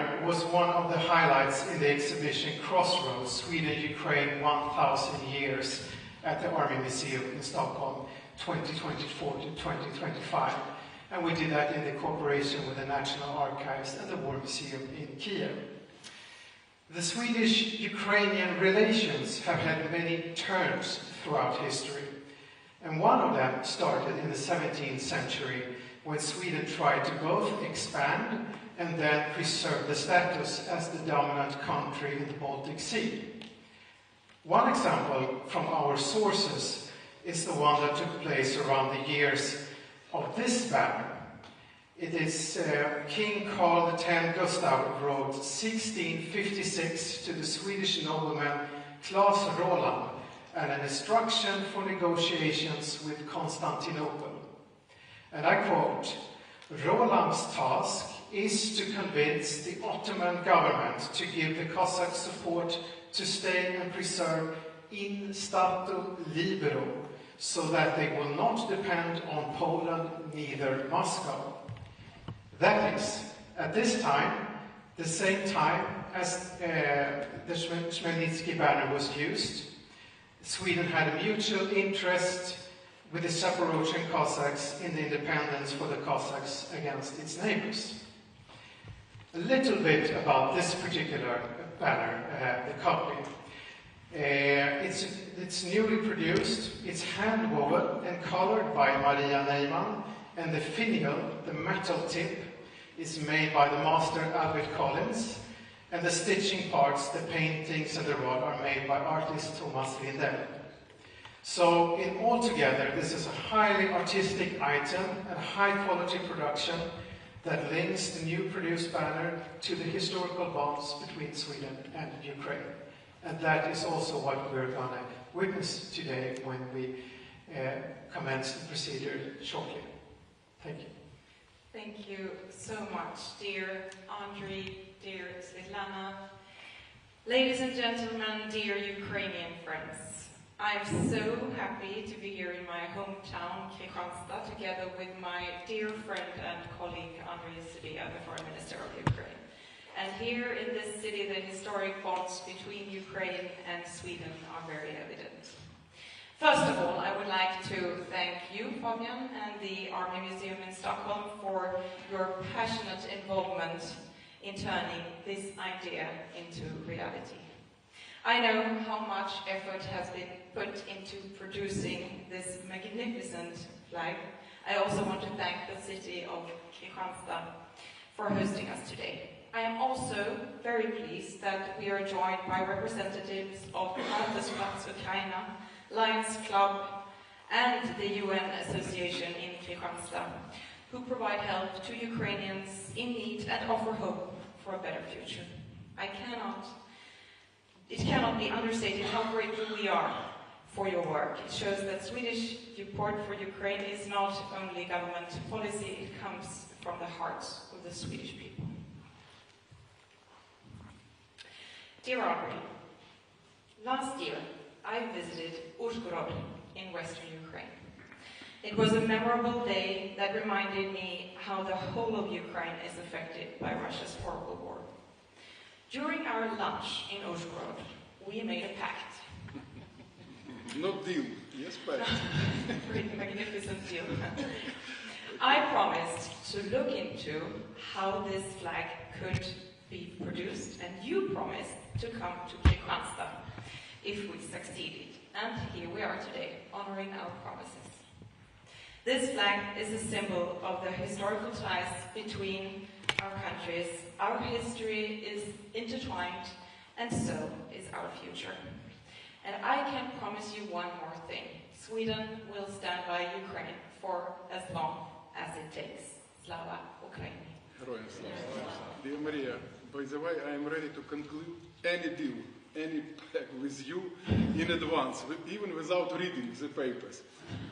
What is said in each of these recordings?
banner was one of the highlights in the exhibition Crossroads, Sweden-Ukraine 1000 Years at the Army Museum in Stockholm, 2024 to 2025. And we did that in the cooperation with the National Archives and the War Museum in Kiev. The Swedish-Ukrainian relations have had many turns throughout history, and one of them started in the 17th century when Sweden tried to both expand and then preserve the status as the dominant country in the Baltic Sea. One example from our sources is the one that took place around the years of this banner. It is King Carl X Gustav wrote 1656 to the Swedish nobleman Claes Roland and an instruction for negotiations with Constantinople. And I quote, "Roland's task is to convince the Ottoman government to give the Cossacks support to stay and preserve in statu libero, so that they will not depend on Poland, neither Moscow." That is, at this time, the same time as the Khmelnytsky banner was used, Sweden had a mutual interest with the Zaporozhian Cossacks in the independence for the Cossacks against its neighbors. A little bit about this particular banner, the copy. It's newly produced, it's hand-woven and colored by Maria Neyman, and the finial, the metal tip, is made by the master Albert Collins, and the stitching parts, the paintings and the rod are made by artist Thomas Lindell. So in altogether, this is a highly artistic item and high-quality production that links the new produced banner to the historical bonds between Sweden and Ukraine. And that is also what we're going to witness today when we commence the procedure shortly. Thank you. Thank you so much, dear Andrii, dear Svetlana. Ladies and gentlemen, dear Ukrainian friends, I'm so happy to be here in my hometown, Kristianstad, together with my dear friend and colleague, Andrii, the Foreign Minister of Ukraine. And here in this city, the historic bonds between Ukraine and Sweden are very evident. First of all, I would like to thank you, Fabian, and the Army Museum in Stockholm for your passionate involvement in turning this idea into reality. I know how much effort has been put into producing this magnificent flag. I also want to thank the city of Kristianstad for hosting us today. I am also very pleased that we are joined by representatives of Handelsplats Ukraina, Lions Club, and the UN Association in Kristianstad, who provide help to Ukrainians in need and offer hope for a better future. It cannot be understated how grateful we are for your work. It shows that Swedish support for Ukraine is not only government policy, it comes from the hearts of the Swedish people. Dear Andrii, last year I visited Uzhhorod in western Ukraine. It was a memorable day that reminded me how the whole of Ukraine is affected by Russia's horrible war. During our lunch in Uzhhorod, we made a pact. Not deal, yes, but Pretty magnificent deal. I promised to look into how this flag could be produced, and you promised to come to Kristianstad if we succeeded. And here we are today, honoring our promises. This flag is a symbol of the historical ties between our countries. Our history is intertwined, and so is our future. And I can promise you one more thing. Sweden will stand by Ukraine for as long as it takes. Slava Ukraini. Dear Maria, by the way, I am ready to conclude any deal, any pact with you in advance, even without reading the papers.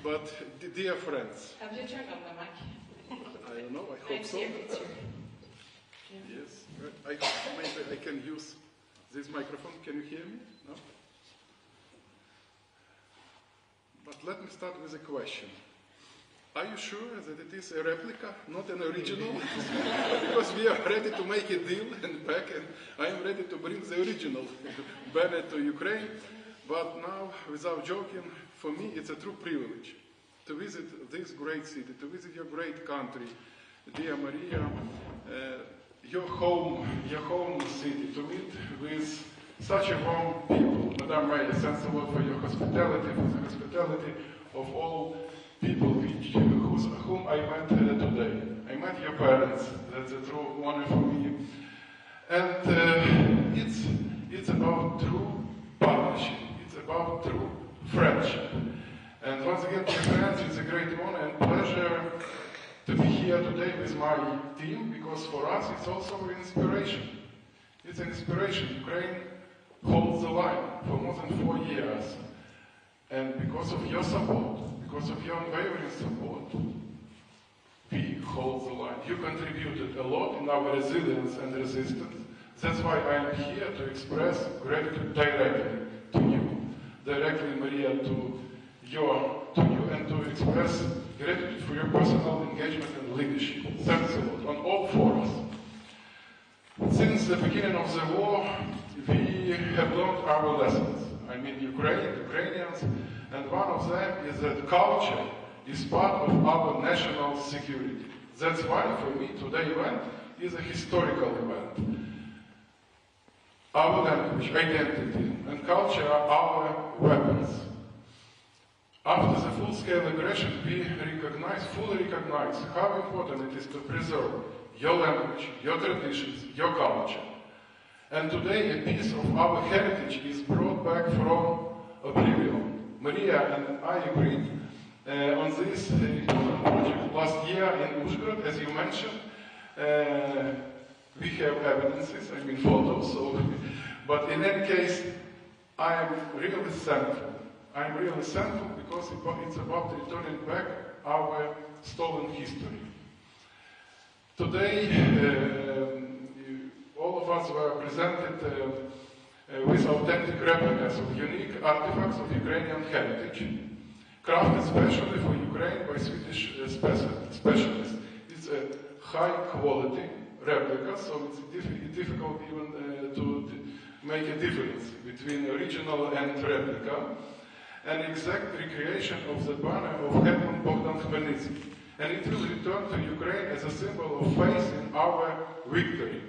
But, dear friends, have you turned on the mic? I don't know, I hope so. Yes, maybe I can use this microphone. Can you hear me? No? But let me start with a question. are you sure that it is a replica, not an original? Because we are ready to make a deal and back, and I am ready to bring the original banner to Ukraine. But now, without joking, for me it's a true privilege to visit this great city, to visit your great country, dear Maria, your home city, to meet with such a warm people. Madam Maria, thanks a lot for your hospitality, for the hospitality of all people whom I met today. I met your parents, that's a true honor for me. And it's about true partnership, it's about true friendship. And once again, dear friends, it's a great honor and pleasure to be here today with my team, because for us it's also an inspiration. It's an inspiration. Ukraine holds the line for more than 4 years. And because of your support, because of your unwavering support, we hold the line. You contributed a lot in our resilience and resistance. That's why I am here to express gratitude directly to you, directly, Maria, to you, and to express gratitude for your personal engagement and leadership. Thanks a lot on all fronts. Since the beginning of the war, we have learned our lessons. I mean, Ukrainians, and one of them is that culture is part of our national security. That's why, for me, today's event is a historical event. Our language, identity, and culture are our weapons. After the full-scale aggression, we fully recognize how important it is to preserve your language, your traditions, your culture. And today, a piece of our heritage is brought back from oblivion. Maria and I agreed on this important project last year in Uzhhorod, as you mentioned. We have evidences, I mean photos, but in any case, I am really thankful. I am really thankful because it's about returning back our stolen history. Today, all of us were presented with authentic replicas of unique artifacts of Ukrainian heritage, crafted specially for Ukraine by Swedish specialists. It's a high-quality replica, so it's difficult even to make a difference between original and replica. An exact recreation of the banner of Hetman Bogdan Khmelnytsky, and it will return to Ukraine as a symbol of faith in our victory.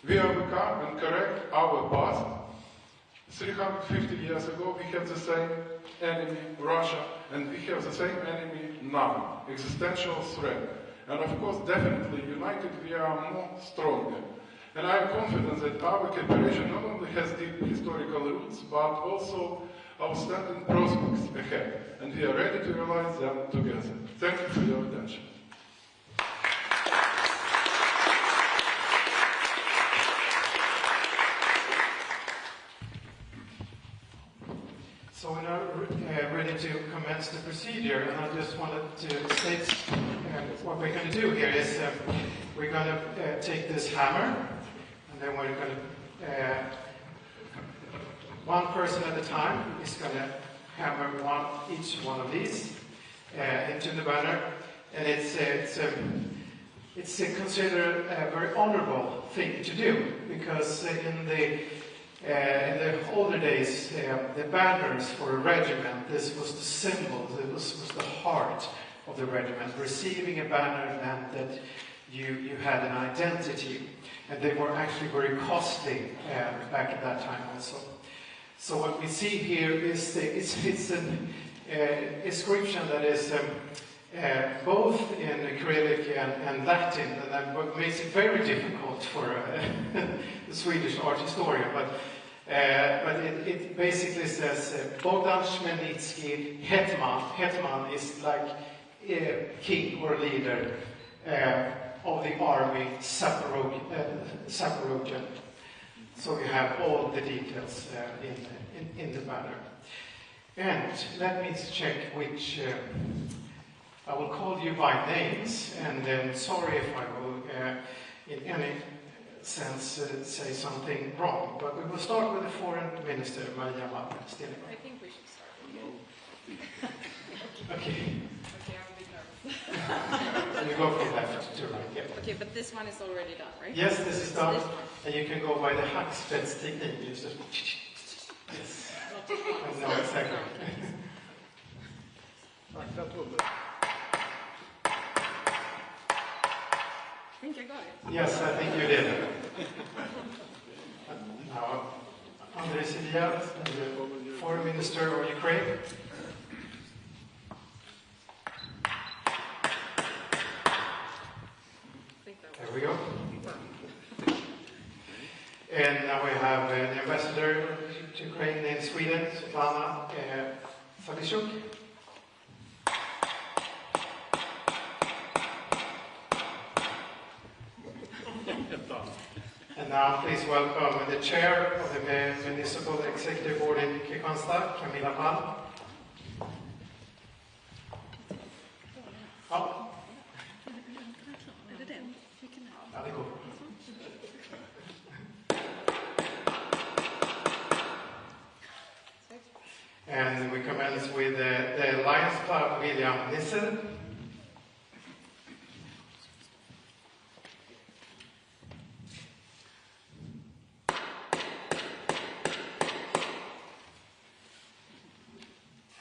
We overcome and correct our past. 350 years ago we had the same enemy, Russia, and we have the same enemy now, existential threat. And of course, definitely united we are more stronger. And I am confident that our cooperation not only has deep historical roots, but also outstanding prospects ahead, and we are ready to realize them together. Thank you for your attention. So we're now ready to commence the procedure, and I just wanted to state what we're going to do here is we're going to take this hammer, and then we're going to one person at a time is going to hammer each one of these into the banner, and it's considered a very honorable thing to do, because in the older days, the banners for a regiment, this was the symbol, this was the heart of the regiment. Receiving a banner meant that you had an identity, and they were actually very costly back at that time also. So what we see here is it's an inscription that is both in Cyrillic and Latin, and that what makes it very difficult for the Swedish art historian. But it basically says Bogdan Khmelnytsky Hetman. Hetman is like king or leader of the army Zaporogian. So you have all the details in the banner. And let me check which, I will call you by names, and then sorry if I will in any sense say something wrong. But we will start with the Foreign Minister, Maria Malmer. I think we should start with you. Okay. Okay, I'm a bit nervous. So you go from left to right. Yeah. Okay, but this one is already done, right? Yes, this is done. This one. And you can go by the hackspets technique. You just yes. No, exactly. Tack, that was it. I think I got it. Yes, I think you did. Now, Andrii, Sybiha, the Foreign Minister of Ukraine. There we go. And now we have an ambassador to Ukrainian and Sweden, Svetlana Fadishuk. And now please welcome the chair of the Municipal Executive Board in Kristianstad, Camilla Palm. Ja. Ja, det går. And we commence with the Lions Club, William Nissen.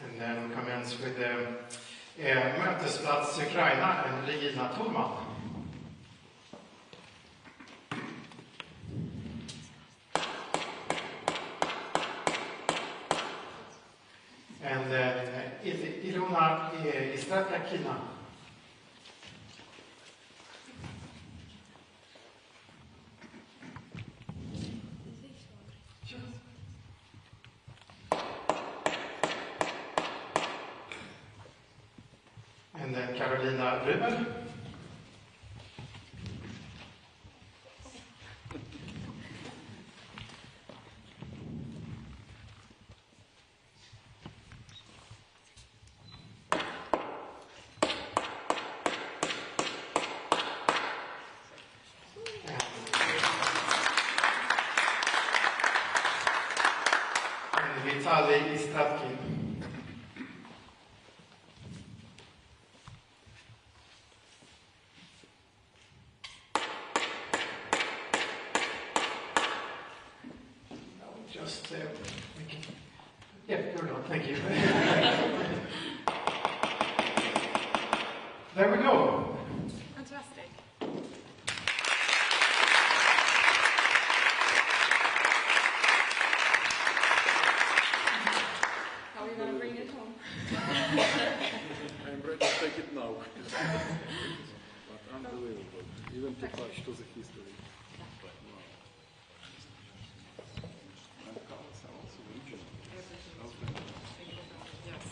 And then we commence with the Mötesplats Ukraina, Andrii Thulman. And then Ilona Istrakina. And then Carolina Rümmel. And Vitaly Istratkin. Just, yeah, you're done, thank you. There we go. Fantastic. How are you going to bring it home? I'm ready to take it now. But unbelievable. Even to touch to the history. Yes, yes.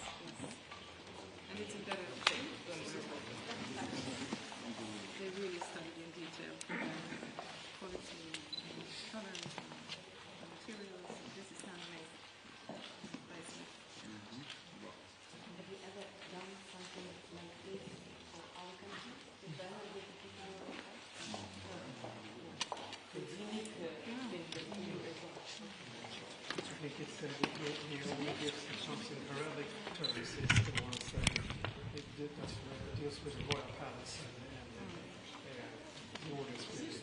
And it's a better thing. They really studied in detail quality, colors, and materials. This is handmade. Have you ever done something like this for our country? It's unique thing as well. I think it's the only gifts that comes in Arabic terms is the ones that deals with the royal palace and the orders with it.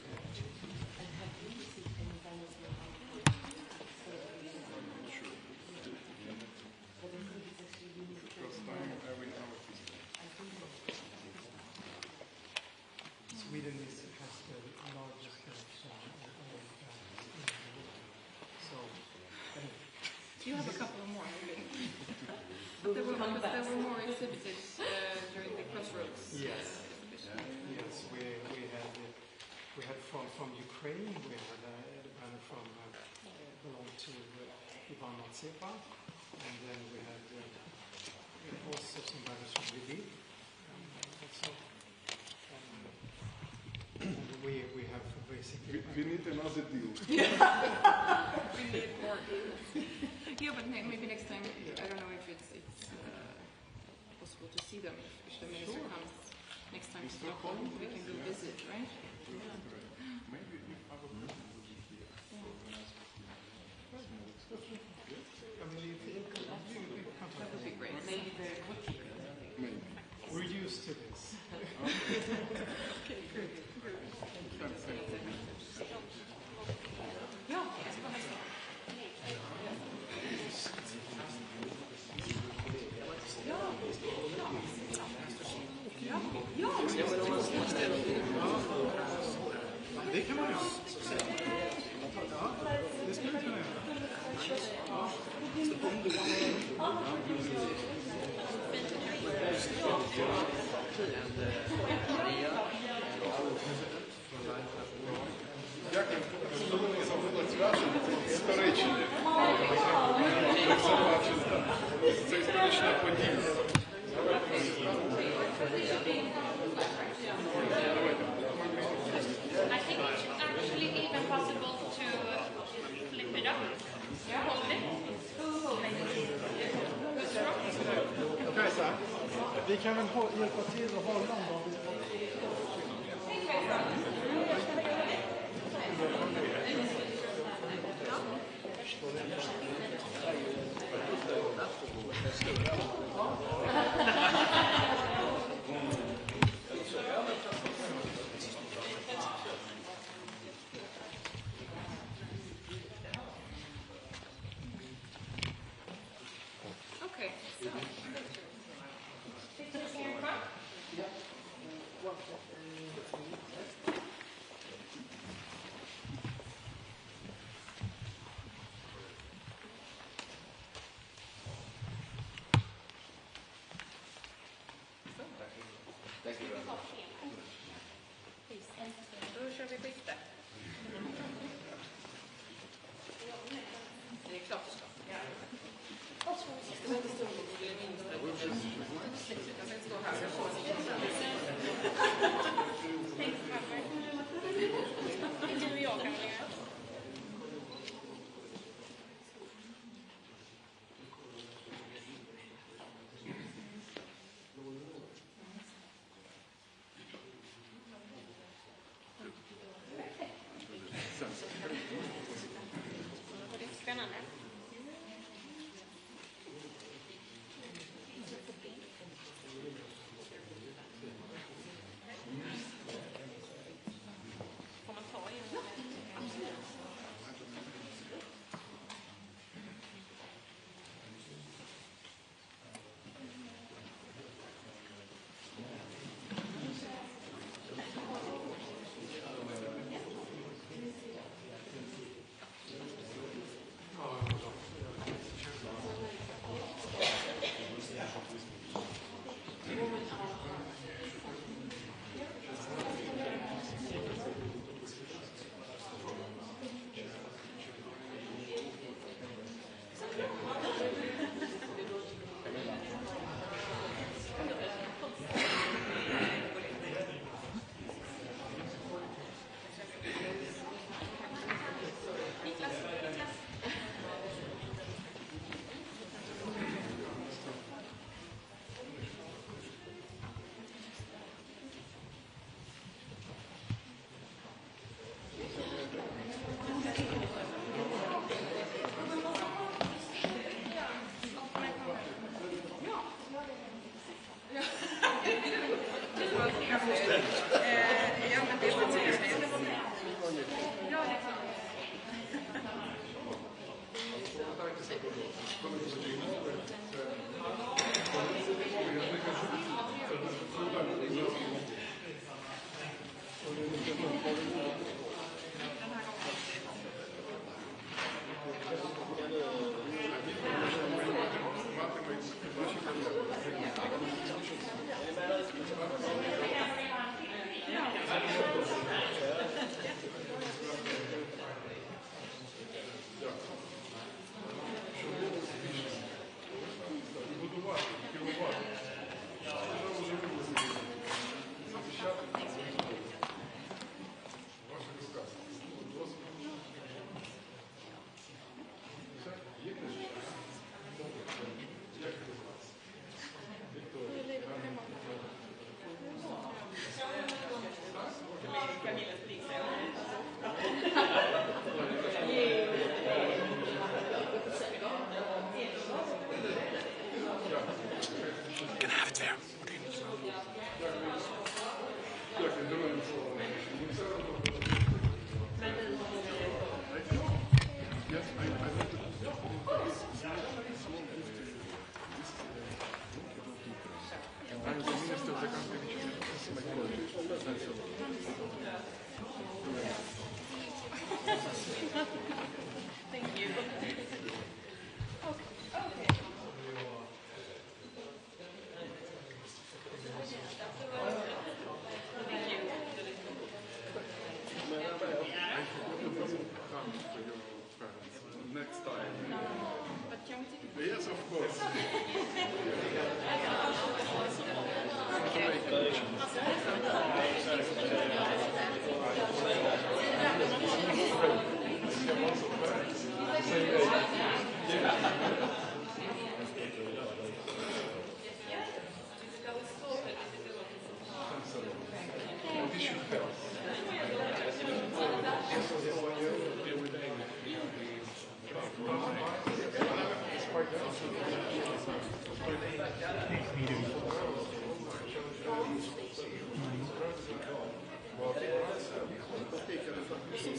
And have you received any kind of but I think it's actually unique. Sweden has the largest collection of oil palaces in the world. So, You have a couple of more, maybe. There were more exhibited during the Crossroads. yes. Yes, we had from Ukraine, we had a banner from belonged to Ivan Matsepa, and then we had also some banners from Lviv, also. And we have basically. We need another deal. We need more. Yeah, but maybe next time, I don't know if it's possible to see them. If the minister comes next time to Stockholm, we can go visit, right? Maybe if our president will be here. I mean, That would be great. Maybe very quickly. Maybe. we're used to this. Дякую. Це було зв'язано історично. Це історична подія. I think it's actually even possible to flip it up. Hold it. Kajsa, vi kan väl hjälpa till och hålla dem då. Okay, so pictures here in front.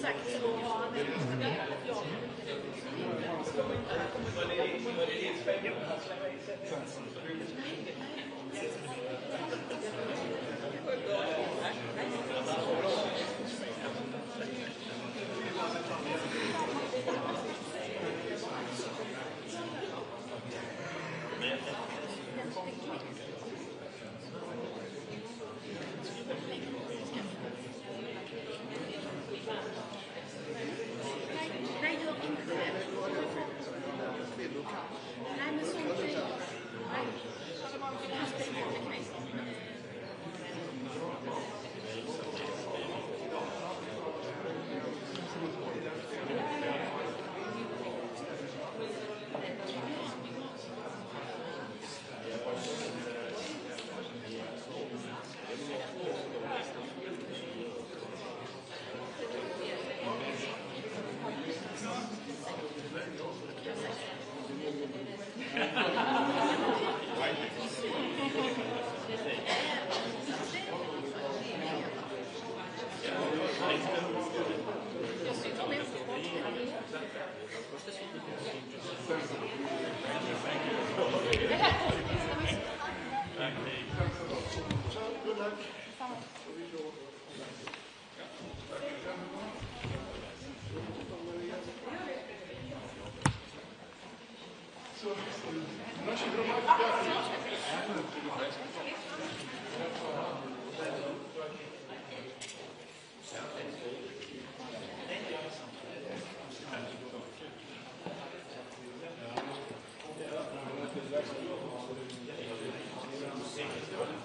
Exakt så.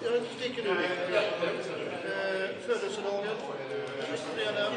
Jag sticker nu. Födelsedagen. Fredag.